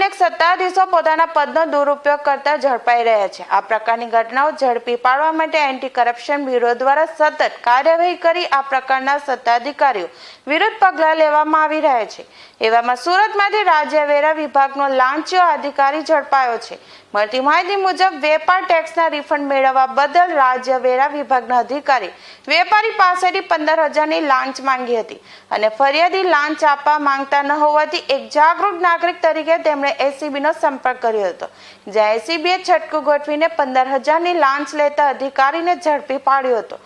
અનેક સત્તાધીશો પોતાના પદનો દુરુપયોગ કરતા ઝડપાઈ રહ્યા છે। આ પ્રકારની ઘટનાઓ ઝડપી પાડવા માટે એન્ટી કરપ્શન બ્યુરો દ્વારા સતત કાર્યવાહી કરી આ પ્રકારના સત્તાધિકારીઓ વિરુદ્ધ પગલાં લેવામાં આવી રહ્યા છે। એવામાં સુરતમાંથી રાજ્ય વેરા વિભાગનો લાંચિયો અધિકારી ઝડપાયો છે। મળતી માહિતી મુજબ વેપાર ટેક્સના રિફંડ મેળવવા બદલ રાજ્ય વેરા વિભાગના અધિકારી વેપારી પાસેથી 15,000ની લાંચ માંગી હતી અને ફરિયાદી લાંચ આપવા માંગતા ન હોવાથી એક જાગૃત નાગરિક તરીકે તેમણે એસીબીનો સંપર્ક કર્યો હતો, જ્યાં એસીબીએ છટકું ગોઠવીને 15,000ની લાંચ લેતા અધિકારીને ઝડપી પાડ્યો હતો।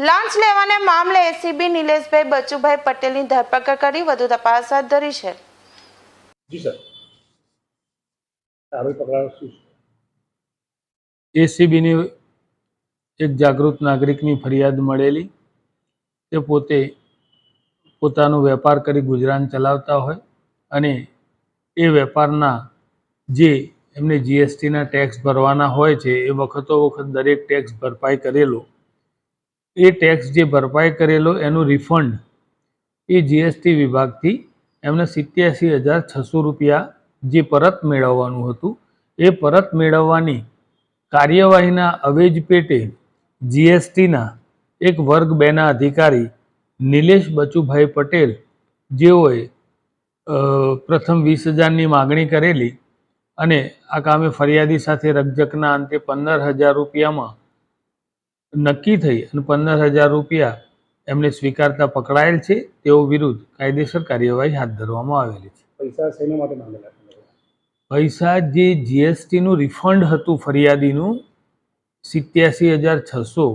લાંચ લેવાના મામલે એસીબી નિલેશભાઈ બચુભાઈ પટેલની ધરપકડ કરી વધુ તપાસ હાથ ધરી છે। જી સર, આરોપી પકડાયો શું છે? એસીબીની એક જાગૃત નાગરિકની ફરિયાદ મળેલી। તે પોતે પોતાનો વેપાર કરી ગુજરાન ચલાવતા હોય અને એ વેપારના જે એમને જીએસટીના ટેક્સ ભરવાના હોય છે એ વખતો વખત દરેક ટેક્સ ભરપાઈ કરેલો, એ ટેક્સ જે ભરપાઈ કરેલો એનું રિફંડ એ જીએસટી વિભાગથી એમને 87,600 રૂપિયા જે પરત મેળવવાનું હતું એ પરત મેળવવાની કાર્યવાહીના અવેજ પેટે જીએસટીના એક વર્ગ 2ના અધિકારી નિલેશ બચુભાઈ પટેલ, જેઓએ પ્રથમ 20,000ની માગણી કરેલી અને આ કામે ફરિયાદી સાથે રકઝકના અંતે 15,000 રૂપિયામાં નક્કી થઈ અને 15,000 રૂપિયા એમને સ્વીકારતા પકડાયેલ છે। તેઓ વિરુદ્ધ કાયદેસર કાર્યવાહી હાથ ધરવામાં આવેલી છે। પૈસા શેના માટે માંગેલા? પૈસા જે જીએસટીનું રિફંડ હતું ફરિયાદીનું 87,600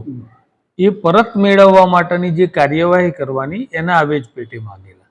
એ પરત મેળવવા માટેની જે કાર્યવાહી કરવાની એના આવેજ પેટે માંગેલા।